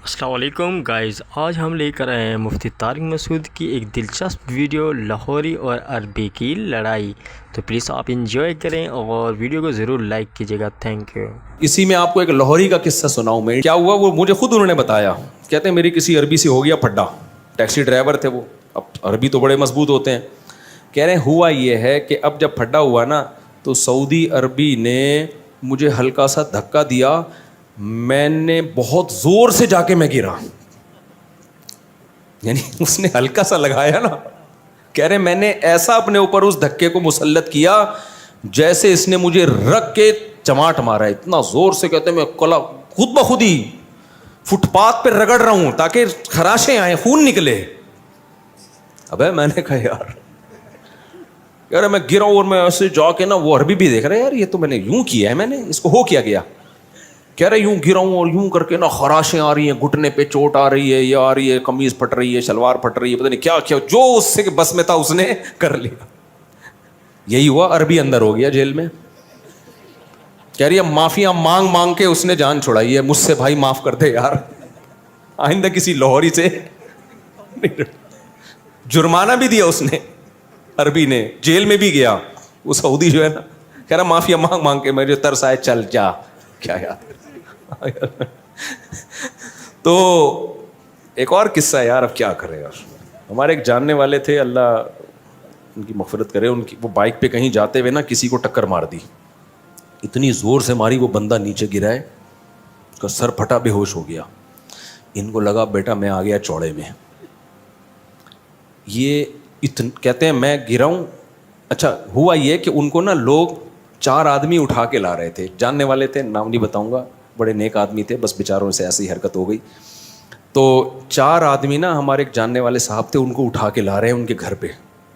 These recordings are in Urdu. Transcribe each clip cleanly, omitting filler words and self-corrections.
السلام علیکم گائز، آج ہم لے کر آئے ہیں مفتی طارق مسعود کی ایک دلچسپ ویڈیو لاہوری اور عربی کی لڑائی. تو پلیز آپ انجوائے کریں اور ویڈیو کو ضرور لائک کیجیے گا. Thank you. اسی میں آپ کو ایک لاہوری کا قصہ سناؤں میں. کیا ہوا وہ مجھے خود انہوں نے بتایا. کہتے ہیں میری کسی عربی سے ہو گیا پھڈا. ٹیکسی ڈرائیور تھے وہ. اب عربی تو بڑے مضبوط ہوتے ہیں. کہہ رہے ہیں ہوا یہ ہے کہ اب جب پھڈا ہوا نا تو سعودی عربی نے مجھے ہلکا سا دھکا دیا. میں نے بہت زور سے جا کے میں گرا. یعنی اس نے ہلکا سا لگایا نا. کہہ رہے میں نے ایسا اپنے اوپر اس دھکے کو مسلط کیا جیسے اس نے مجھے رکھ کے چماٹ مارا ہے اتنا زور سے. کہتے ہیں میں کلا خود بخود ہی فٹ پاتھ پہ رگڑ رہا ہوں تاکہ خراشیں آئیں, خون نکلے. ابے میں نے کہا یار میں گرا ہوں اور میں ایسے جا کے نا وہ عربی بھی دیکھ رہے یار یہ تو میں نے یوں کیا ہے, میں نے اس کو ہو کیا گیا. کہہ رہے یوں گرا ہوں اور یوں کر کے نا خراشیں آ رہی ہیں, گھٹنے پہ چوٹ آ رہی ہے, یہ آ رہی ہے, قمیض پھٹ رہی ہے, شلوار پھٹ رہی ہے, پتہ نہیں کیا کیا جو اس سے بس میں تھا اس نے کر لیا. یہی ہوا, عربی اندر ہو گیا جیل میں. کہہ رہی ہے معافیاں مانگ مانگ کے اس نے جان چھڑائی ہے. مجھ سے بھائی معاف کر دے یار, آئندہ کسی لاہوری سے. جرمانہ بھی دیا اس نے عربی نے, جیل میں بھی گیا. وہ سعودی جو ہے نا کہہ رہا معافیا مانگ مانگ کے مجھے ترس آئے چل جا. کیا یار. تو ایک اور قصہ ہے یار, اب کیا کرے یار. ہمارے ایک جاننے والے تھے, اللہ ان کی مغفرت کرے, ان کی وہ بائک پہ کہیں جاتے ہوئے نا کسی کو ٹکر مار دی. اتنی زور سے ماری وہ بندہ نیچے گرا ہے, اس کا سر پھٹا, بے ہوش ہو گیا. ان کو لگا بیٹا میں آ گیا چوڑے میں. یہ کہتے ہیں میں گرا ہوں. اچھا ہوا یہ کہ ان کو نا لوگ 4 آدمی اٹھا کے لا رہے تھے, جاننے والے تھے, نام نہیں بتاؤں گا, بڑے نیک آدمی تھے, بس بیچاروں سے ایسی حرکت ہو گئی. تو 4 آدمی نا ہمارے ایک جاننے والے صاحب تھے, ان کو اٹھا کے لا رہے ہیں ان کے گھر پہ.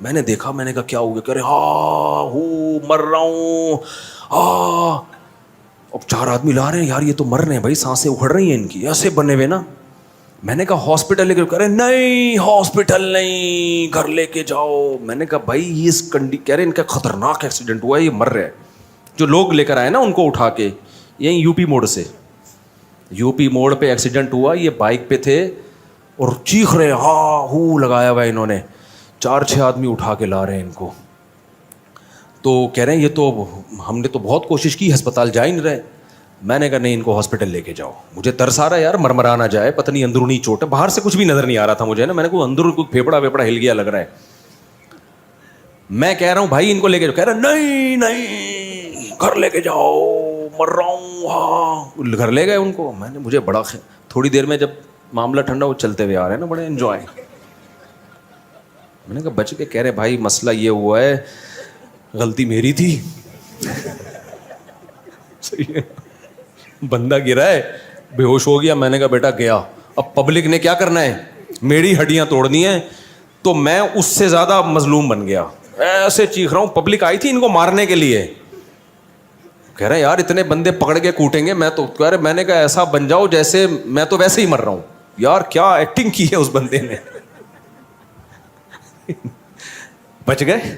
میں نے دیکھا, میں نے کہا کیا ہو گیا. کہہ رہے ہاں ہوں مر رہا ہوں. اب 4 آدمی لا رہے ہیں یار, یہ تو مر رہے ہیں بھائی, سانسیں اکھڑ رہی ہیں ان کی, ایسے بنے ہوئے نا. میں نے کہا ہاسپٹل لے کے, کہہ رہے نہیں ہاسپٹل نہیں, گھر لے کے جاؤ. میں نے کہا بھائی یہ کہہ رہے ان کا خطرناک ایکسیڈنٹ ہوا ہے, یہ مر رہے ہیں. جو لوگ لے کر آئے نا ان کو اٹھا کے, یہیں یو پی موڑ سے, یو پی موڑ پہ ایکسیڈنٹ ہوا. یہ بائک پہ تھے اور چیخ رہے, ہاں ہو لگایا ہوا ہے انہوں نے. 4-6 آدمی اٹھا کے لا رہے ہیں ان کو. تو کہہ رہے ہیں یہ تو ہم نے تو بہت کوشش کی, ہسپتال جا ہی نہیں رہے. میں نے کہا نہیں ان کو ہاسپٹل لے کے جاؤ. مجھے ترس آ رہا ہے یار, مرمرا نہ جائے, پتہ نہیں اندرونی چوٹ ہے, باہر سے کچھ بھی نظر نہیں آ رہا تھا مجھے نا. میں نے کہا اندر کچھ پھیپڑا ویپڑا ہل گیا لگ رہا ہے. میں کہہ رہا ہوں بھائی ان کو لے کے جاؤ. کہہ رہا نہیں گھر لے کے جاؤ, مر رہا ہوں. ہاں گھر لے گئے ان کو. میں نے مجھے بڑا تھوڑی دیر میں جب معاملہ ٹھنڈا, وہ چلتے ہوئے آ رہے ہیں نا بڑے انجوائے. میں نے کہا بچ کے. کہہ رہے بھائی مسئلہ یہ ہوا ہے, غلطی میری تھی. صحیح ہے, بندہ گرا ہے, بے ہوش ہو گیا. میں نے کہا بیٹا گیا, اب پبلک نے کیا کرنا ہے, میری ہڈیاں توڑنی ہیں. تو میں اس سے زیادہ مظلوم بن گیا, ایسے چیخ رہا ہوں. پبلک آئی تھی ان کو مارنے کے لیے. کہہ رہے یار اتنے بندے پکڑ کے کوٹیں گے, میں تو کہہ رہے میں نے کہا ایسا بن جاؤ جیسے میں تو ویسے ہی مر رہا ہوں. یار کیا ایکٹنگ کی ہے اس بندے نے. بچ گئے,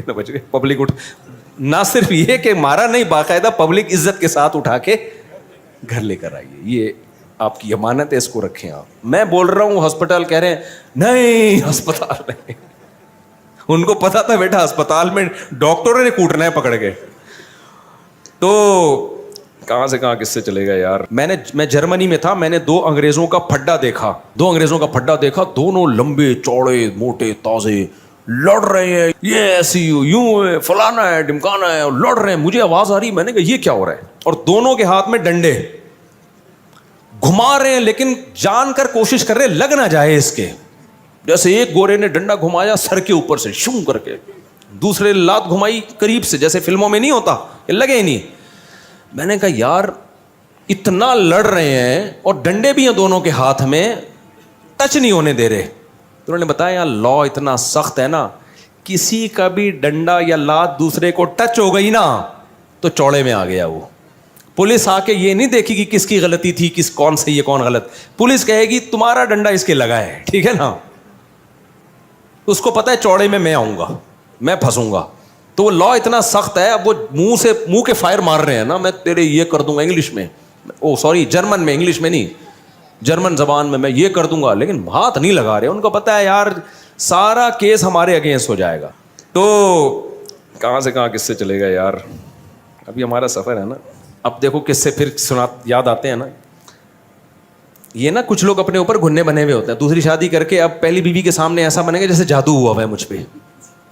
بچ گئے. پبلک اٹھ, نہ صرف یہ کہ مارا نہیں, باقاعدہ پبلک عزت کے ساتھ اٹھا کے گھر لے کر آئیے. یہ آپ کی امانت ہے, اس کو رکھیں آپ. میں بول رہا ہوں ہسپتال, کہہ رہے ہیں نہیں ہسپتال نہیں. ان کو پتا تھا بیٹا ہسپتال میں ڈاکٹروں نے کوٹنا ہے پکڑ کے. تو کہاں سے کہاں کس سے چلے گا یار. میں جرمنی میں تھا, میں نے 2 انگریزوں کا پھڈا دیکھا. 2 انگریزوں کا پھڈا دیکھا, دونوں لمبے چوڑے موٹے تازے, لڑ رہے ہیں, یہ ایسی یوں ہے, فلانا ہے, ڈمکانا ہے, اور لڑ رہے ہیں. مجھے آواز آ رہی, میں نے کہا یہ کیا ہو رہا ہے. اور دونوں کے ہاتھ میں ڈنڈے, گھما رہے ہیں لیکن جان کر کوشش کر رہے لگ نہ جائے اس کے. جیسے ایک گورے نے ڈنڈا گھمایا سر کے اوپر سے شوں کر کے, دوسرے لات گھمائی قریب سے, جیسے فلموں میں نہیں ہوتا, یہ لگے ہی نہیں. میں نے کہا یار اتنا لڑ رہے ہیں اور ڈنڈے بھی ہیں دونوں کے ہاتھ میں, ٹچ نہیں ہونے دے رہے. تو انہوں نے بتایا لا اتنا سخت ہے نا, کسی کا بھی ڈنڈا یا لات دوسرے کو ٹچ ہو گئی نا تو چوڑے میں آ گیا وہ. پولیس آ کے یہ نہیں دیکھی کہ کس کی غلطی تھی, کون صحیح ہے کون غلط. پولیس کہے گی تمہارا ڈنڈا اس کے لگا ہے, ٹھیک ہے نا. اس کو پتا ہے چوڑے میں آؤں گا, میں پھنسوں گا. تو وہ لا اتنا سخت ہے, اب وہ منہ کے فائر مار رہے ہیں نا, میں تیرے یہ کر دوں گا انگلش میں, او سوری جرمن میں, انگلش میں نہیں. جرمن زبان میں یہ کر دوں گا, لیکن ہاتھ نہیں لگا رہے. ان کو پتا ہے یار سارا کیس ہمارے اگینسٹ ہو جائے گا. تو کہاں سے کہاں کس سے چلے گا یار. ابھی ہمارا سفر ہے نا. اب دیکھو کس سے پھر یاد آتے ہیں نا. یہ نا کچھ لوگ اپنے اوپر گھننے بنے ہوئے ہوتے ہیں. دوسری شادی کر کے اب پہلی بیوی کے سامنے ایسا بنے گا جیسے جادو ہوا ہے مجھ پہ,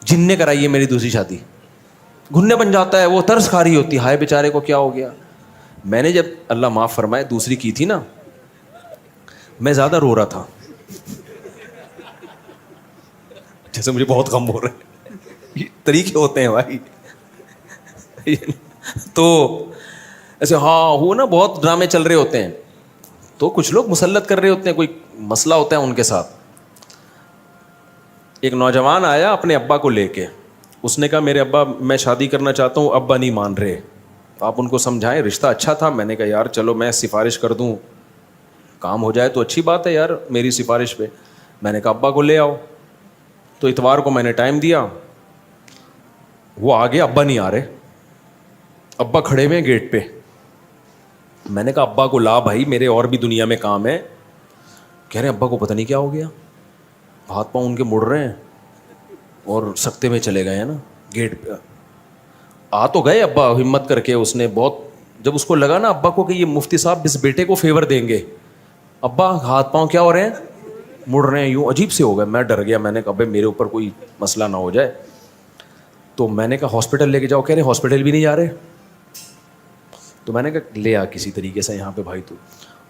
جن نے کرائی ہے میری دوسری شادی. گھننے بن جاتا ہے, وہ ترس کھا رہی ہوتی ہے, ہائے بیچارے کو کیا ہو گیا. میں نے جب اللہ معاف فرمائے دوسری کی تھی نا, میں زیادہ رو رہا تھا, جیسے مجھے بہت غم ہو رہا ہے. یہ طریقے ہوتے ہیں بھائی. تو ایسے ہاں وہ نا بہت ڈرامے چل رہے ہوتے ہیں, تو کچھ لوگ مسلط کر رہے ہوتے ہیں, کوئی مسئلہ ہوتا ہے ان کے ساتھ. ایک نوجوان آیا اپنے ابا کو لے کے, اس نے کہا میرے ابا میں شادی کرنا چاہتا ہوں, ابا نہیں مان رہے, آپ ان کو سمجھائیں. رشتہ اچھا تھا. میں نے کہا یار چلو میں سفارش کر دوں, کام ہو جائے تو اچھی بات ہے یار میری سفارش پہ. میں نے کہا ابا کو لے آؤ. تو اتوار کو میں نے ٹائم دیا, وہ آگے ابا نہیں آ رہے, ابا کھڑے ہوئے گیٹ پہ. میں نے کہا ابا کو لا بھائی, میرے اور بھی دنیا میں کام ہے. کہہ رہے ہیں ابا کو پتہ نہیں کیا ہو گیا, ہاتھ پاؤں ان کے مڑ رہے ہیں اور سکتے میں چلے گئے ہیں نا. گیٹ پہ آ تو گئے ابا ہمت کر کے. اس نے بہت, جب اس کو لگا نا ابا کو کہ یہ مفتی صاحب اس بیٹے کو فیور دیں گے, ابا ہاتھ پاؤں کیا ہو رہے ہیں, مڑ رہے ہیں یوں, عجیب سے ہو گئے. میں ڈر گیا, میں نے کہا بھائی میرے اوپر کوئی مسئلہ نہ ہو جائے. تو میں نے کہا ہاسپٹل لے کے جاؤ. کہہ رہے ہاسپٹل بھی نہیں جا رہے. تو میں نے کہا لے آ کسی طریقے سے یہاں پہ بھائی. تو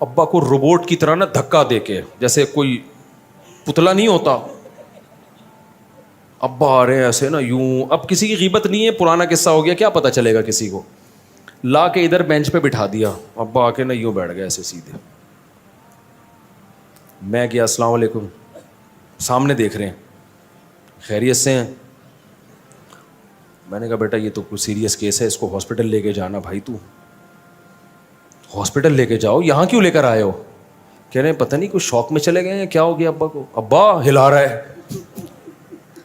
ابا کو روبوٹ کی طرح نا دھکا دے کے, جیسے کوئی پتلا نہیں ہوتا, ابا آ رہے ہیں ایسے نا یوں. اب کسی کی غیبت نہیں ہے, پرانا قصہ ہو گیا, کیا پتہ چلے گا کسی کو. لا کے ادھر بینچ پہ بٹھا دیا, ابا آ کے نا یوں بیٹھ گئے ایسے سیدھے. میں کیا السلام علیکم, سامنے دیکھ رہے ہیں, خیریت سے ہیں. میں نے کہا بیٹا یہ تو کوئی سیریس کیس ہے, اس کو ہاسپٹل لے کے جانا. بھائی تو ہاسپٹل لے کے جاؤ, یہاں کیوں لے کر آئے ہو. کہہ رہے ہیں پتہ نہیں کچھ شوق میں چلے گئے ہیں, کیا ہو گیا ابا کو. ابا ہلا رہا ہے,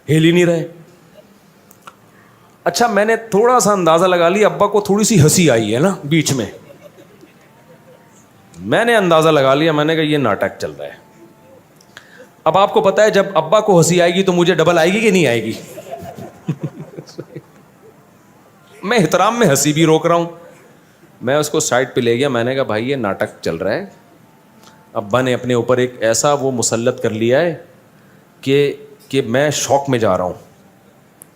ہل ہی نہیں رہے. اچھا میں نے تھوڑا سا اندازہ لگا لیا, ابا کو تھوڑی سی ہنسی آئی ہے نا بیچ میں. میں نے اندازہ لگا لیا, میں نے کہا یہ ناٹک چل رہا ہے. اب آپ کو پتا ہے جب ابا کو ہنسی آئے گی تو مجھے ڈبل آئے گی کہ نہیں آئے گی. میں احترام میں ہنسی بھی روک رہا ہوں. میں اس کو سائڈ پہ لے گیا. میں نے کہا بھائی یہ ناٹک چل رہا ہے. ابا نے اپنے اوپر ایک ایسا وہ مسلط کر لیا ہے کہ میں شوق میں جا رہا ہوں.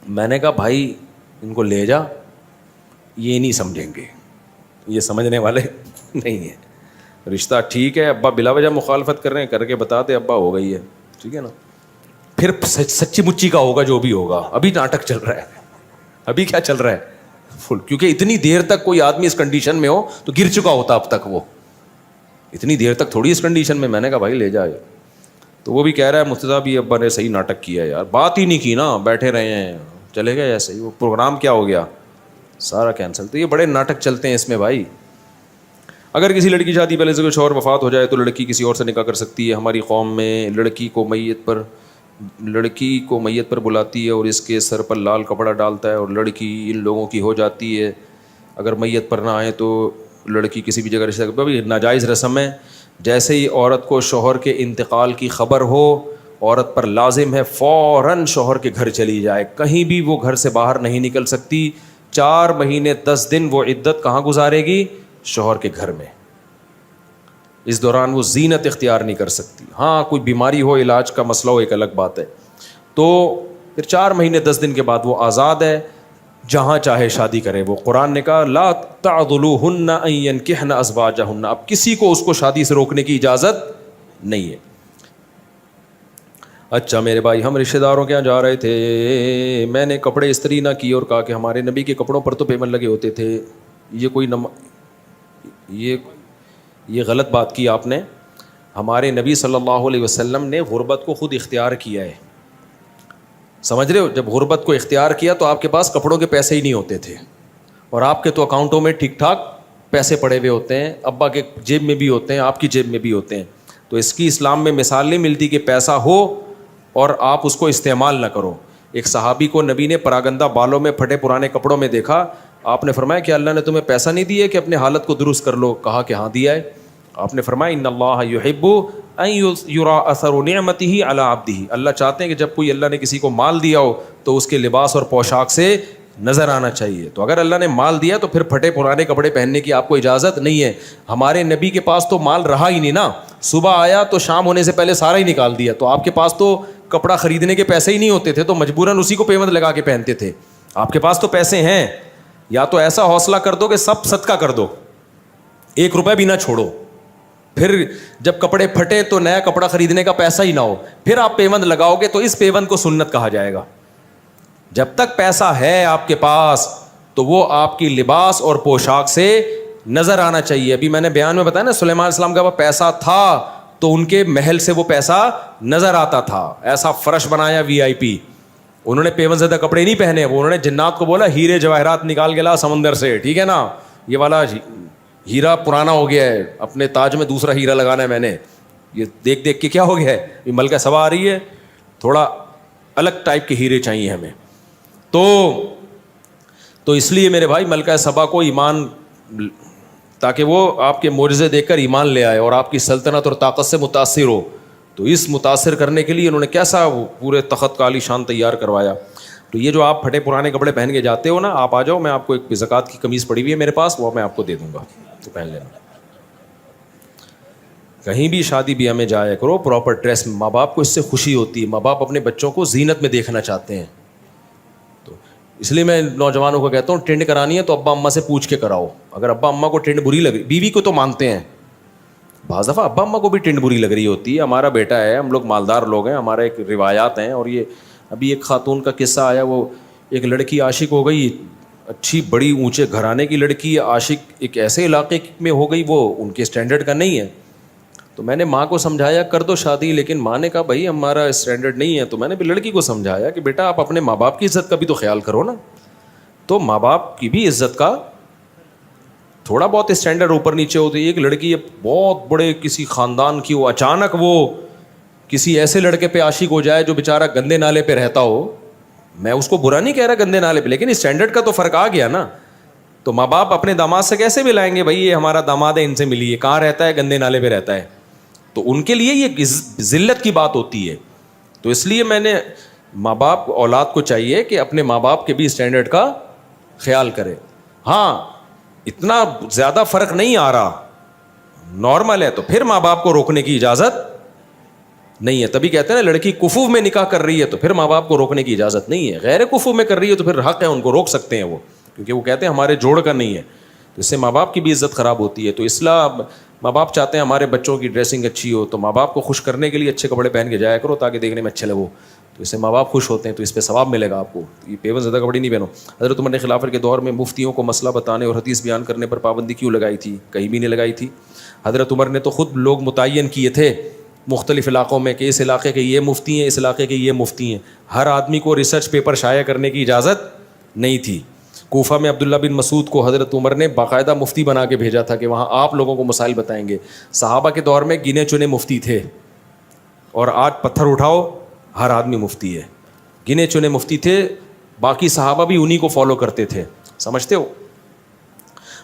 میں نے کہا بھائی ان کو لے جا, یہ نہیں سمجھیں گے, یہ سمجھنے والے نہیں ہیں. رشتہ ٹھیک ہے, ابا بلا وجہ مخالفت کر رہے ہیں, کر کے بتا دے ابا ہو گئی ہے, ٹھیک ہے نا. پھر سچی مچی کا ہوگا جو بھی ہوگا. ابھی ناٹک چل رہا ہے. ابھی کیا چل رہا ہے فل, کیونکہ اتنی دیر تک کوئی آدمی اس کنڈیشن میں ہو تو گر چکا ہوتا اب تک. وہ اتنی دیر تک تھوڑی اس کنڈیشن میں. میں نے کہا بھائی لے جائے. تو وہ بھی کہہ رہا ہے مفتی صاحب یہ ابا نے صحیح ناٹک کیا ہے یار, بات ہی نہیں کی نا, بیٹھے رہے ہیں, چلے گئے ایسے ہی. وہ پروگرام کیا ہو گیا, سارا کینسل. تو یہ بڑے ناٹک چلتے ہیں اس میں بھائی. اگر کسی لڑکی شادی پہلے سے کوئی شوہر وفات ہو جائے تو لڑکی کسی اور سے نکاح کر سکتی ہے. ہماری قوم میں لڑکی کو میت پر بلاتی ہے اور اس کے سر پر لال کپڑا ڈالتا ہے اور لڑکی ان لوگوں کی ہو جاتی ہے. اگر میت پر نہ آئے تو لڑکی کسی بھی جگہ رشتہ, ناجائز رسم ہے. جیسے ہی عورت کو شوہر کے انتقال کی خبر ہو, عورت پر لازم ہے فوراً شوہر کے گھر چلی جائے. کہیں بھی وہ گھر سے باہر نہیں نکل سکتی. 4 مہینے 10 دن وہ عدت کہاں گزارے گی, شوہر کے گھر میں. اس دوران وہ زینت اختیار نہیں کر سکتی. ہاں کوئی بیماری ہو, علاج کا مسئلہ ہو, ایک الگ بات ہے. تو پھر 4 مہینے 10 دن کے بعد وہ آزاد ہے, جہاں چاہے شادی کرے. وہ قرآن نے کہا لا تعضلوہن ان ینکحن ازواجہن, اب کسی کو اس کو شادی سے روکنے کی اجازت نہیں ہے. اچھا میرے بھائی, ہم رشتہ داروں کے یہاں جا رہے تھے, میں نے کپڑے استری نہ کیے اور کہا کہ ہمارے نبی کے کپڑوں پر تو پیمن لگے ہوتے تھے. یہ غلط بات کی آپ نے. ہمارے نبی صلی اللہ علیہ وسلم نے غربت کو خود اختیار کیا ہے, سمجھ رہے ہو. جب غربت کو اختیار کیا تو آپ کے پاس کپڑوں کے پیسے ہی نہیں ہوتے تھے, اور آپ کے تو اکاؤنٹوں میں ٹھیک ٹھاک پیسے پڑے ہوئے ہوتے ہیں, ابا کے جیب میں بھی ہوتے ہیں, آپ کی جیب میں بھی ہوتے ہیں. تو اس کی اسلام میں مثال نہیں ملتی کہ پیسہ ہو اور آپ اس کو استعمال نہ کرو. ایک صحابی کو نبی نے پراگندہ بالوں میں پھٹے پرانے کپڑوں میں دیکھا. آپ نے فرمایا کہ اللہ نے تمہیں پیسہ نہیں دیا کہ اپنے حالت کو درست کر لو. کہا کہ ہاں دیا ہے. آپ نے فرمایا ان اللہ یحب ان یرا اثر نعمتہ علی عبدہ، اللہ چاہتے ہیں کہ جب کوئی اللہ نے کسی کو مال دیا ہو تو اس کے لباس اور پوشاک سے نظر آنا چاہیے. تو اگر اللہ نے مال دیا تو پھر پھٹے پرانے کپڑے پہننے کی آپ کو اجازت نہیں ہے. ہمارے نبی کے پاس تو مال رہا ہی نہیں نا، صبح آیا تو شام ہونے سے پہلے سارا ہی نکال دیا. تو آپ کے پاس تو کپڑا خریدنے کے پیسے ہی نہیں ہوتے تھے، تو مجبوراً اسی کو پیمند لگا کے پہنتے تھے. آپ کے پاس تو پیسے ہیں، یا تو ایسا حوصلہ کر دو کہ سب صدقہ کر دو، 1 روپے بھی نہ چھوڑو. پھر جب کپڑے پھٹے تو نیا کپڑا خریدنے کا پیسہ ہی نہ ہو، پھر آپ پیوند لگاؤ گے تو اس پیوند کو سنت کہا جائے گا. جب تک پیسہ ہے آپ کے پاس تو وہ آپ کی لباس اور پوشاک سے نظر آنا چاہیے. ابھی میں نے بیان میں بتایا نا، سلیمان علیہ السلام کا وہ پیسہ تھا تو ان کے محل سے وہ پیسہ نظر آتا تھا. ایسا فرش بنایا VIP. انہوں نے پیوند زدہ کپڑے نہیں پہنے، وہ انہوں نے جنات کو بولا ہیرے جواہرات نکال کے لا سمندر سے، ٹھیک ہے نا، یہ والا ہیرا پرانا ہو گیا ہے، اپنے تاج میں دوسرا ہیرا لگانا ہے میں نے، یہ دیکھ دیکھ کے کیا ہو گیا ہے، یہ ملکہ سبا آ رہی ہے، تھوڑا الگ ٹائپ کے ہیرے چاہیے ہمیں. تو اس لیے میرے بھائی ملکہ سبا کو ایمان، تاکہ وہ آپ کے معجزے دیکھ کر ایمان لے آئے اور آپ کی سلطنت اور طاقت سے متاثر ہو. تو اس متاثر کرنے کے لیے انہوں نے کیسا پورے تخت کا عالی شان تیار کروایا. تو یہ جو آپ پھٹے پرانے کپڑے پہن کے جاتے ہو نا، آپ آ جاؤ، میں آپ کو ایک زکوٰۃ کی قمیص پڑی ہوئی ہے میرے پاس، وہ میں آپ کو دے دوں گا، تو پہن لینا. کہیں بھی شادی بیاہ میں جایا کرو پراپر ڈریس میں، ماں باپ کو اس سے خوشی ہوتی ہے، ماں باپ اپنے بچوں کو زینت میں دیکھنا چاہتے ہیں. تو اس لیے میں نوجوانوں کو کہتا ہوں ٹرینڈ کرانی ہے تو ابا اماں سے پوچھ کے کراؤ. اگر ابا اماں کو ٹرینڈ بری لگ رہی، بیوی کو تو مانتے ہیں، بعض دفعہ ابا اماں کو بھی ٹرینڈ بری لگ رہی ہوتی ہے. ہمارا بیٹا ہے، ہم لوگ مالدار لوگ ہیں، ہمارے ایک روایات ہیں. اور یہ ابھی ایک خاتون کا قصہ آیا، وہ ایک لڑکی عاشق ہو گئی، اچھی بڑی اونچے گھرانے کی لڑکی، عاشق ایک ایسے علاقے میں ہو گئی وہ ان کے اسٹینڈرڈ کا نہیں ہے. تو میں نے ماں کو سمجھایا کر دو شادی، لیکن ماں نے کہا بھائی ہمارا اسٹینڈرڈ نہیں ہے. تو میں نے بھی لڑکی کو سمجھایا کہ بیٹا آپ اپنے ماں باپ کی عزت کا بھی تو خیال کرو نا. تو ماں باپ کی بھی عزت کا تھوڑا بہت اسٹینڈرڈ اوپر نیچے ہوتی ہے. ایک لڑکی بہت بڑے کسی خاندان کی، وہ اچانک وہ کسی ایسے لڑکے پہ عاشق ہو جائے جو بیچارہ گندے نالے پہ رہتا ہو. میں اس کو برا نہیں کہہ رہا گندے نالے پہ، لیکن اسٹینڈرڈ کا تو فرق آ گیا نا. تو ماں باپ اپنے داماد سے کیسے ملائیں گے بھائی یہ ہمارا داماد ہے ان سے ملیے، کہاں رہتا ہے، گندے نالے پہ رہتا ہے. تو ان کے لیے یہ ذلت کی بات ہوتی ہے. تو اس لیے میں نے ماں باپ اولاد کو چاہیے کہ اپنے ماں باپ کے بھی اسٹینڈرڈ کا خیال کرے. ہاں اتنا زیادہ فرق نہیں آ رہا، نارمل ہے، تو پھر ماں باپ کو روکنے کی اجازت نہیں ہے. تبھی کہتے ہیں نا لڑکی کفو میں نکاح کر رہی ہے تو پھر ماں باپ کو روکنے کی اجازت نہیں ہے. غیر کفو میں کر رہی ہے تو پھر حق ہے، ان کو روک سکتے ہیں وہ، کیونکہ وہ کہتے ہیں ہمارے جوڑ کا نہیں ہے. تو اس سے ماں باپ کی بھی عزت خراب ہوتی ہے. تو اصلاح، ماں باپ چاہتے ہیں ہمارے بچوں کی ڈریسنگ اچھی ہو، تو ماں باپ کو خوش کرنے کے لیے اچھے کپڑے پہن کے جایا کرو تاکہ دیکھنے میں اچھے لگو. تو اس سے ماں باپ خوش ہوتے ہیں، تو اس پہ ثواب ملے گا آپ کو. یہ پیون زدہ کپڑے نہیں پہنو. حضرت عمر نے خلافت کے دور میں مفتیوں کو مسئلہ بتانے اور حدیث بیان کرنے پر پابندی کیوں لگائی تھی؟ کہیں بھی نہیں لگائی تھی. حضرت عمر نے تو خود لوگ متعین کیے تھے مختلف علاقوں میں کہ اس علاقے کے یہ مفتی ہیں، اس علاقے کے یہ مفتی ہیں. ہر آدمی کو ریسرچ پیپر شائع کرنے کی اجازت نہیں تھی. کوفہ میں عبداللہ بن مسعود کو حضرت عمر نے باقاعدہ مفتی بنا کے بھیجا تھا کہ وہاں آپ لوگوں کو مسائل بتائیں گے. صحابہ کے دور میں گنے چنے مفتی تھے، اور آج پتھر اٹھاؤ ہر آدمی مفتی ہے. گنے چنے مفتی تھے، باقی صحابہ بھی انہی کو فالو کرتے تھے. سمجھتے ہو؟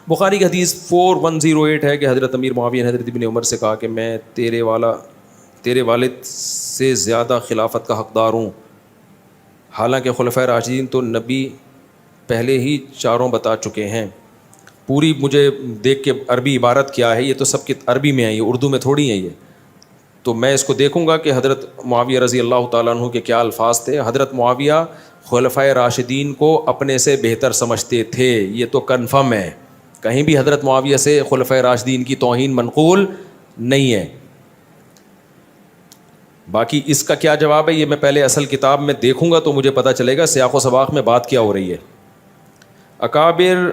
بخاری کی حدیث 4108 ہے کہ حضرت امیر معاویہ نے حضرت ابن عمر سے کہا کہ میں تیرے والد سے زیادہ خلافت کا حقدار ہوں. حالانکہ خلفائے راشدین تو نبی پہلے ہی چاروں بتا چکے ہیں. پوری مجھے دیکھ کے عربی عبارت کیا ہے، یہ تو سب کی عربی میں ہے، یہ اردو میں تھوڑی ہیں یہ. تو میں اس کو دیکھوں گا کہ حضرت معاویہ رضی اللہ تعالیٰ عنہ کے کیا الفاظ تھے. حضرت معاویہ خلفائے راشدین کو اپنے سے بہتر سمجھتے تھے، یہ تو کنفرم ہے. کہیں بھی حضرت معاویہ سے خلفائے راشدین کی توہین منقول نہیں ہے. باقی اس کا کیا جواب ہے یہ میں پہلے اصل کتاب میں دیکھوں گا تو مجھے پتہ چلے گا سیاق و سباق میں بات کیا ہو رہی ہے. اکابر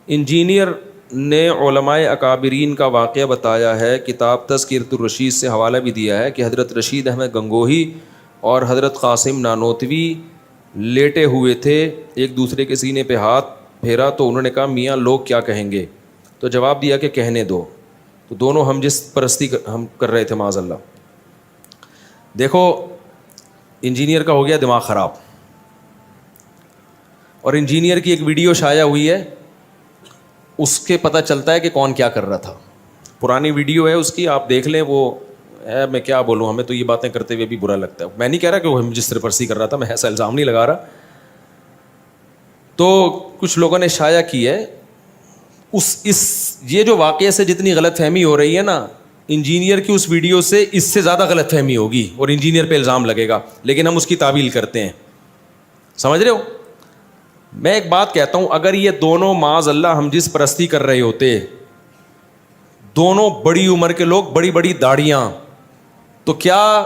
انجینئر نے علماء اکابرین کا واقعہ بتایا ہے. کتاب تذکرۃ الرشید سے حوالہ بھی دیا ہے کہ حضرت رشید احمد گنگوہی اور حضرت قاسم نانوتوی لیٹے ہوئے تھے، ایک دوسرے کے سینے پہ ہاتھ پھیرا تو انہوں نے کہا میاں لوگ کیا کہیں گے؟ تو جواب دیا کہ کہنے دو. تو دونوں ہم جس پرستی ہم کر رہے تھے معاذ اللہ. دیکھو انجینئر کا ہو گیا دماغ خراب، اور انجینئر کی ایک ویڈیو شائع ہوئی ہے اس کے پتہ چلتا ہے کہ کون کیا کر رہا تھا. پرانی ویڈیو ہے اس کی, آپ دیکھ لیں. وہ میں کیا بولوں, ہمیں تو یہ باتیں کرتے ہوئے بھی برا لگتا ہے. میں نہیں کہہ رہا کہ وہ مجسر پرسی کر رہا تھا, میں ایسا الزام نہیں لگا رہا. تو کچھ لوگوں نے شائع کی ہے یہ جو واقعے سے جتنی غلط فہمی ہو رہی ہے نا, انجینئر کی اس ویڈیو سے اس سے زیادہ غلط فہمی ہوگی اور انجینئر پہ الزام لگے گا, لیکن ہم اس کی تعویل کرتے ہیں. سمجھ رہے ہو؟ میں ایک بات کہتا ہوں, اگر یہ دونوں معاذ اللہ ہم جس پرستی کر رہے ہوتے, دونوں بڑی عمر کے لوگ, بڑی بڑی داڑیاں, تو کیا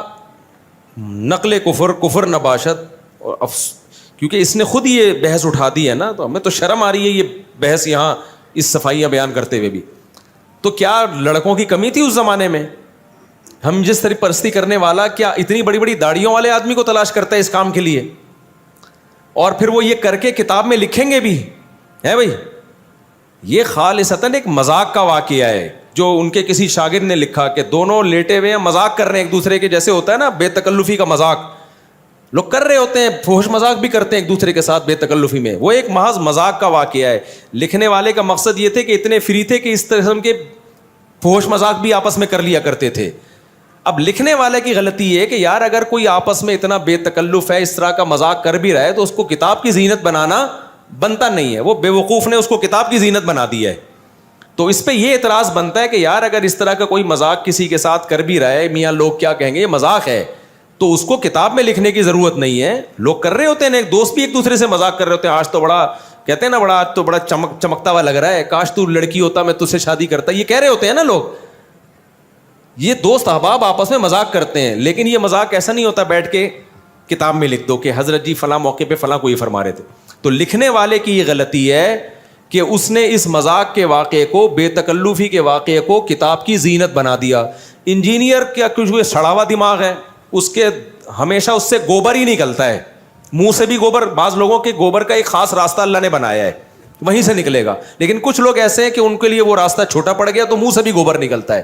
نقل کفر نباشت. اور کیونکہ اس نے خود یہ بحث اٹھا دی ہے نا, تو ہمیں تو شرم آ رہی ہے یہ بحث یہاں اس صفائیاں بیان کرتے ہوئے بھی. تو کیا لڑکوں کی کمی تھی اس زمانے میں؟ ہم جس طرح پرستی کرنے والا کیا اتنی بڑی بڑی داڑیوں والے آدمی کو تلاش کرتا ہے اس کام کے لیے؟ اور پھر وہ یہ کر کے کتاب میں لکھیں گے بھی ہے بھائی. یہ خالصتاً ایک مذاق کا واقعہ ہے جو ان کے کسی شاگرد نے لکھا کہ دونوں لیٹے ہوئے ہیں, مذاق کر رہے ہیں ایک دوسرے کے, جیسے ہوتا ہے نا بے تکلفی کا مذاق لوگ کر رہے ہوتے ہیں, فحش مذاق بھی کرتے ہیں ایک دوسرے کے ساتھ بے تکلفی میں. وہ ایک محض مذاق کا واقعہ ہے. لکھنے والے کا مقصد یہ تھے کہ اتنے فری تھے کہ اس قسم کے فحش مذاق بھی آپس میں کر لیا کرتے تھے. اب لکھنے والے کی غلطی ہے کہ یار اگر کوئی آپس میں اتنا بے تکلف ہے, اس طرح کا مذاق کر بھی رہا ہے, تو اس کو کتاب کی زینت بنانا بنتا نہیں ہے. وہ بے وقوف نے اس کو کتاب کی زینت بنا دی ہے. تو اس پہ یہ اعتراض بنتا ہے کہ یار اگر اس طرح کا کوئی مذاق کسی کے ساتھ کر بھی رہا ہے, میاں لوگ کیا کہیں گے, یہ مذاق ہے, تو اس کو کتاب میں لکھنے کی ضرورت نہیں ہے. لوگ کر رہے ہوتے ہیں, ایک دوست بھی ایک دوسرے سے مذاق کر رہے ہوتے ہیں, آج تو بڑا کہتے ہیں نا, بڑا آج تو بڑا چمکتا ہوا لگ رہا ہے, کاش تو لڑکی ہوتا میں تجھ سے شادی کرتا, یہ کہہ رہے ہوتے ہیں نا لوگ. یہ دوست احباب آپس میں مذاق کرتے ہیں, لیکن یہ مذاق ایسا نہیں ہوتا بیٹھ کے کتاب میں لکھ دو کہ حضرت جی فلاں موقع پہ فلاں کو یہ فرما رہے تھے. تو لکھنے والے کی یہ غلطی ہے کہ اس نے اس مذاق کے واقعے کو, بے تکلفی کے واقعے کو کتاب کی زینت بنا دیا. انجینئر کیا کچھ سڑا ہوا دماغ ہے, اس کے ہمیشہ اس سے گوبر ہی نکلتا ہے, منہ سے بھی گوبر. بعض لوگوں کے گوبر کا ایک خاص راستہ اللہ نے بنایا ہے, وہیں سے نکلے گا. لیکن کچھ لوگ ایسے ہیں کہ ان کے لیے وہ راستہ چھوٹا پڑ گیا تو منہ سے بھی گوبر نکلتا ہے.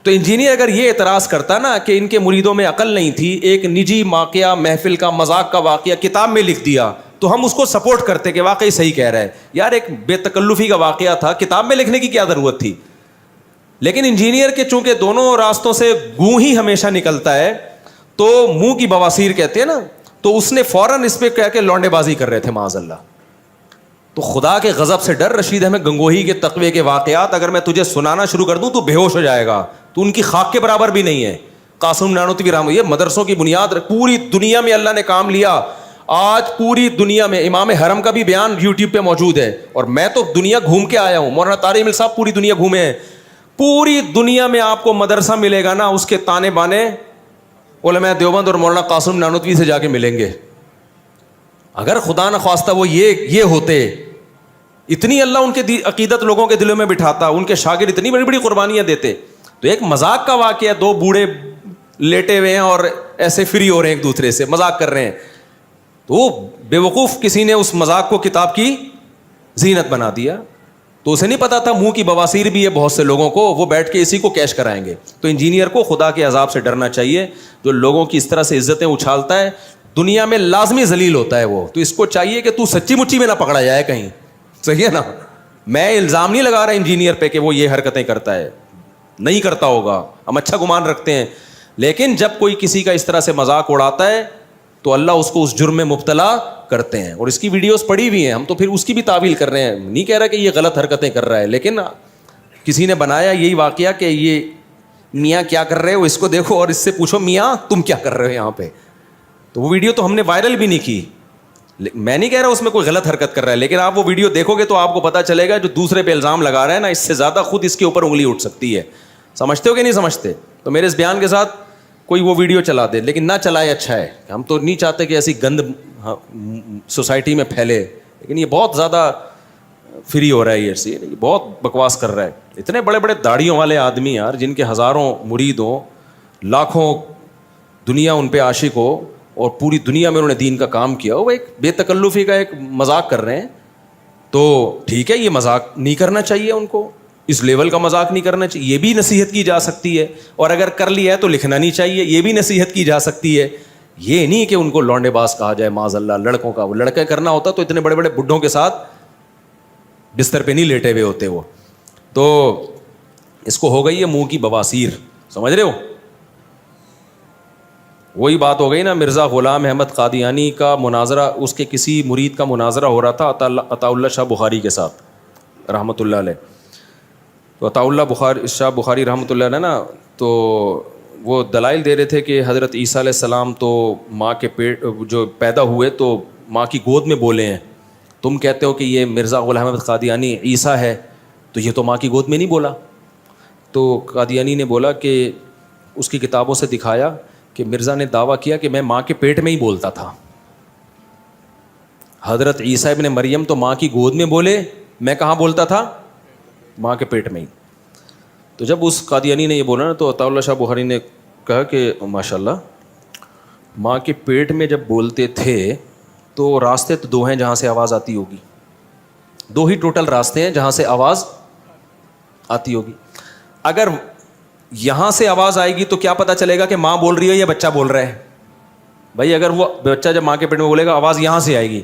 تو انجینئر اگر یہ اعتراض کرتا نا کہ ان کے مریدوں میں عقل نہیں تھی, ایک نجی واقعہ, محفل کا مذاق کا واقعہ کتاب میں لکھ دیا, تو ہم اس کو سپورٹ کرتے کہ واقعی صحیح کہہ رہا ہے. یار ایک بے تکلفی کا واقعہ تھا, کتاب میں لکھنے کی کیا ضرورت تھی؟ لیکن انجینئر کے چونکہ دونوں راستوں سے گوں ہی ہمیشہ نکلتا ہے, تو منہ کی بواسیر کہتے ہیں نا, تو اس نے فوراً اس پہ کہہ کے لونڈے بازی کر رہے تھے معاذ اللہ. تو خدا کے غضب سے ڈر. رشید احمد گنگوہی کے تقوی کے واقعات اگر میں تجھے سنانا شروع کر دوں تو بے ہوش ہو جائے گا, تو ان کی خاک کے برابر بھی نہیں ہے. قاسم نانوتوی رحمۃ, یہ مدرسوں کی بنیاد, پوری دنیا میں اللہ نے کام لیا. آج پوری دنیا میں امام حرم کا بھی بیان یوٹیوب پہ موجود ہے, اور میں تو دنیا گھوم کے آیا ہوں. مولانا طارق مل صاحب پوری دنیا گھومے ہیں. پوری دنیا میں آپ کو مدرسہ ملے گا نا, اس کے تانے بانے علماء دیوبند اور مولانا قاسم نانوتوی سے جا کے ملیں گے. اگر خدا نخواستہ وہ یہ ہوتے, اتنی اللہ ان کے عقیدت لوگوں کے دلوں میں بٹھاتا, ان کے شاگرد اتنی بڑی بڑی قربانیاں دیتے. تو ایک مذاق کا واقعہ, دو بوڑھے لیٹے ہوئے ہیں اور ایسے فری ہو رہے ہیں ایک دوسرے سے, مذاق کر رہے ہیں, تو بے وقوف کسی نے اس مذاق کو کتاب کی زینت بنا دیا. تو اسے نہیں پتا تھا منہ کی بواسیر بھی ہے بہت سے لوگوں کو, وہ بیٹھ کے اسی کو کیش کرائیں گے. تو انجینئر کو خدا کے عذاب سے ڈرنا چاہیے, جو لوگوں کی اس طرح سے عزتیں اچھالتا ہے, دنیا میں لازمی ذلیل ہوتا ہے وہ. تو اس کو چاہیے کہ تو سچی مچی میں نہ پکڑا جائے کہیں, صحیح ہے نا. میں الزام نہیں لگا رہا انجینئر پہ کہ وہ یہ حرکتیں کرتا ہے, نہیں کرتا ہوگا, ہم اچھا گمان رکھتے ہیں. لیکن جب کوئی کسی کا اس طرح سے مذاق اڑاتا ہے تو اللہ اس کو اس جرم میں مبتلا کرتے ہیں. اور اس کی ویڈیوز پڑی ہوئی ہیں, ہم تو پھر اس کی بھی تعویل کر رہے ہیں. نہیں کہہ رہا کہ یہ غلط حرکتیں کر رہا ہے, لیکن کسی نے بنایا یہی واقعہ کہ یہ میاں کیا کر رہے ہو, اس کو دیکھو اور اس سے پوچھو میاں تم کیا کر رہے ہو یہاں پہ. تو وہ ویڈیو تو ہم نے وائرل بھی نہیں کی. میں نہیں کہہ رہا اس میں کوئی غلط حرکت کر رہا ہے, لیکن آپ وہ ویڈیو دیکھو گے تو آپ کو پتا چلے گا جو دوسرے پہ الزام لگا رہا ہے نا, اس سے زیادہ خود اس کے اوپر انگلی اٹھ سکتی ہے. سمجھتے ہو کہ نہیں سمجھتے؟ تو میرے اس بیان کے ساتھ کوئی وہ ویڈیو چلا دے, لیکن نہ چلائے اچھا ہے. ہم تو نہیں چاہتے کہ ایسی گند سوسائٹی میں پھیلے, لیکن یہ بہت زیادہ فری ہو رہا ہے, یہ بہت بکواس کر رہا ہے. اتنے بڑے بڑے داڑھیوں والے آدمی یار, جن کے ہزاروں مرید ہوں, لاکھوں دنیا ان پہ عاشق ہو, اور پوری دنیا میں انہوں نے دین کا کام کیا, وہ ایک بے تکلفی کا ایک مذاق کر رہے ہیں. تو ٹھیک ہے, یہ مذاق نہیں کرنا چاہیے ان کو, اس لیول کا مذاق نہیں کرنا چاہیے. یہ بھی نصیحت کی جا سکتی ہے, اور اگر کر لیا ہے تو لکھنا نہیں چاہیے, یہ بھی نصیحت کی جا سکتی ہے. یہ نہیں کہ ان کو لونڈے باز کہا جائے معاذ اللہ. لڑکوں کا, وہ لڑکے کرنا ہوتا تو اتنے بڑے بڑے بڈھوں کے ساتھ بستر پہ نہیں لیٹے ہوئے ہوتے وہ. تو اس کو ہو گئی ہے منہ کی بواسیر, سمجھ رہے ہو. وہی بات ہو گئی نا, مرزا غلام احمد قادیانی کا مناظرہ, اس کے کسی مرید کا مناظرہ ہو رہا تھا عطا اللہ شاہ بخاری کے ساتھ رحمۃ اللہ علیہ. تو عطا اللہ شاہ بخاری رحمۃ اللہ علیہ نا, تو وہ دلائل دے رہے تھے کہ حضرت عیسیٰ علیہ السلام تو ماں کے پیٹ جو پیدا ہوئے تو ماں کی گود میں بولے ہیں. تم کہتے ہو کہ یہ مرزا غلام احمد قادیانی عیسیٰ ہے, تو یہ تو ماں کی گود میں نہیں بولا. تو قادیانی نے بولا کہ اس کی کتابوں سے دکھایا کہ مرزا نے دعویٰ کیا کہ میں ماں کے پیٹ میں ہی بولتا تھا. حضرت عیسیٰ ابن مریم تو ماں کی گود میں بولے, میں کہاں بولتا تھا؟ ماں کے پیٹ میں ہی. تو جب اس قادیانی نے یہ بولا نا, تو عطا اللہ شاہ بخاری نے کہا کہ ماشاء اللہ, ماں کے پیٹ میں جب بولتے تھے تو راستے تو دو ہیں جہاں سے آواز آتی ہوگی, دو ہی ٹوٹل راستے ہیں جہاں سے آواز آتی ہوگی. اگر یہاں سے آواز آئے گی تو کیا پتہ چلے گا کہ ماں بول رہی ہے یا بچہ بول رہا ہے؟ بھائی اگر وہ بچہ جب ماں کے پیٹ میں بولے گا آواز یہاں سے آئے گی,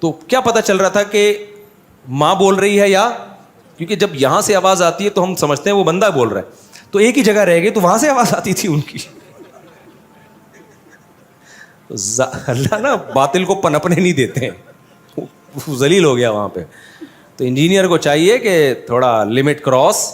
تو کیا پتہ چل رہا تھا کہ ماں بول رہی ہے یا, کیونکہ جب یہاں سے آواز آتی ہے تو ہم سمجھتے ہیں وہ بندہ بول رہا ہے, تو ایک ہی جگہ رہ گئی تو وہاں سے آواز آتی تھی ان کی. اللہ نا باطل کو پنپنے نہیں دیتے ہیں, ذلیل ہو گیا وہاں پہ. تو انجینئر کو چاہیے کہ تھوڑا لمٹ کراس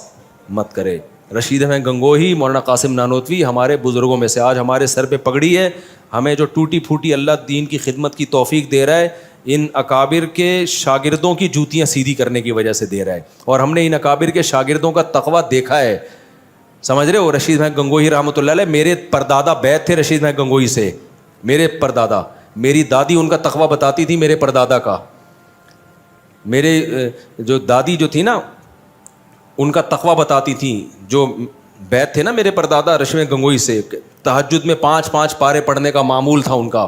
مت کرے. رشید احمد گنگوہی, مولانا قاسم نانوتوی ہمارے بزرگوں میں سے, آج ہمارے سر پہ پگڑی ہے, ہمیں جو ٹوٹی پھوٹی اللہ دین کی خدمت کی توفیق دے رہا ہے, ان اکابر کے شاگردوں کی جوتیاں سیدھی کرنے کی وجہ سے دے رہا ہے. اور ہم نے ان اکابر کے شاگردوں کا تقویٰ دیکھا ہے, سمجھ رہے ہو. رشید احمد گنگوہی رحمۃ اللہ علیہ, میرے پردادا بیعت تھے رشید احمد گنگوہی سے, میرے پردادا, میری دادی ان کا تقویٰ بتاتی تھی میرے پردادا کا. میرے جو دادی جو تھی نا ان کا تقویٰ بتاتی تھیں, جو بیعت تھے نا میرے پردادا رشید گنگوہی سے. تہجد میں 5 پارے پڑھنے کا معمول تھا ان کا,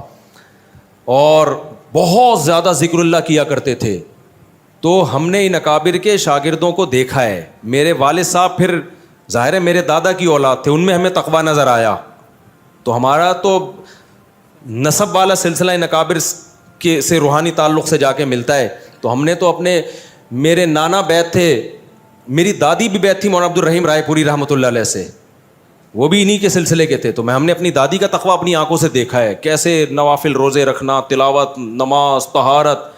اور بہت زیادہ ذکر اللہ کیا کرتے تھے. تو ہم نے ان اکابر کے شاگردوں کو دیکھا ہے. میرے والد صاحب پھر ظاہر ہے میرے دادا کی اولاد تھے, ان میں ہمیں تقویٰ نظر آیا. تو ہمارا تو نسب والا سلسلہ ان اکابر کے سے روحانی تعلق سے جا کے ملتا ہے. تو ہم نے تو اپنے, میرے نانا بیعت تھے, میری دادی بھی بیعت تھی مولانا عبد الرحیم رائے پوری رحمۃ اللہ علیہ سے, وہ بھی انہی کے سلسلے کے تھے. تو ہم نے اپنی دادی کا تقویٰ اپنی آنکھوں سے دیکھا ہے, کیسے نوافل روزے رکھنا, تلاوت, نماز, طہارت.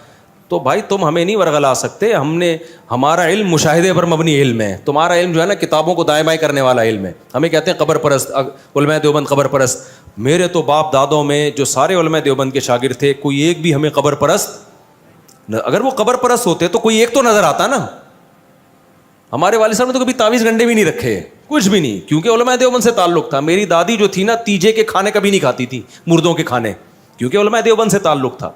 تو بھائی تم ہمیں نہیں ورغلا سکتے. ہمارا علم مشاہدے پر مبنی علم ہے, تمہارا علم جو ہے نا کتابوں کو دائیں بائیں کرنے والا علم ہے. ہمیں کہتے ہیں قبر پرست, علماء دیوبند قبر پرست. میرے تو باپ دادوں میں جو سارے علماء دیوبند کے شاگرد تھے, کوئی ایک بھی ہمیں قبر پرست, اگر وہ قبر پرست ہوتے تو کوئی ایک تو نظر آتا نا. ہمارے والد صاحب نے تو کبھی تعویذ گنڈے بھی نہیں رکھے, کچھ بھی نہیں, کیونکہ علماء دیوبند سے تعلق تھا. میری دادی جو تھی نا تیجے کے کھانے کبھی نہیں کھاتی تھی, مردوں کے کھانے, کیونکہ علماء دیوبند سے تعلق تھا.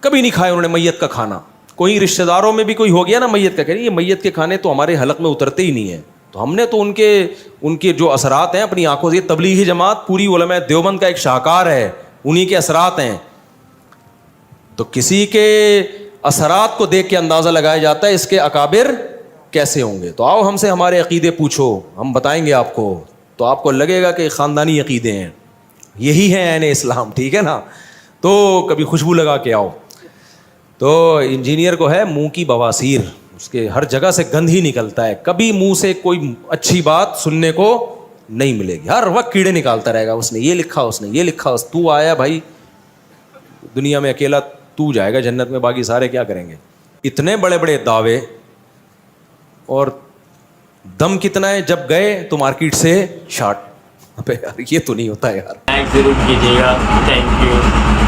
کبھی نہیں کھائے انہوں نے میت کا کھانا. کوئی رشتہ داروں میں بھی کوئی ہو گیا نا میت کا, کہہ رہی یہ میت کے کھانے تو ہمارے حلق میں اترتے ہی نہیں ہیں. تو ہم نے تو ان کے جو اثرات ہیں اپنی آنکھوں سے, یہ تبلیغی جماعت پوری علماء دیوبند کا ایک شاہکار ہے, انہی کے اثرات ہیں. تو کسی کے اثرات کو دیکھ کے اندازہ لگایا جاتا ہے اس کے اکابر کیسے ہوں گے. تو آؤ ہم سے ہمارے عقیدے پوچھو, ہم بتائیں گے آپ کو, تو آپ کو لگے گا کہ خاندانی عقیدے ہیں, یہی ہیں عین اسلام, ٹھیک ہے نا. تو کبھی خوشبو لگا کے آؤ. تو انجینئر کو ہے منہ کی بواسیر, اس کے ہر جگہ سے گند ہی نکلتا ہے, کبھی منہ سے کوئی اچھی بات سننے کو نہیں ملے گی, ہر وقت کیڑے نکالتا رہے گا. اس نے یہ لکھا, اس نے یہ لکھا, تو آیا بھائی دنیا میں اکیلا تو جائے گا جنت میں, باقی سارے کیا کریں گے. اتنے بڑے بڑے دعوے, اور دم کتنا ہے, جب گئے تو مارکیٹ سے شارٹ. ابے یار یہ تو نہیں ہوتا یار. لائک ضرور کیجیے گا. Thank you.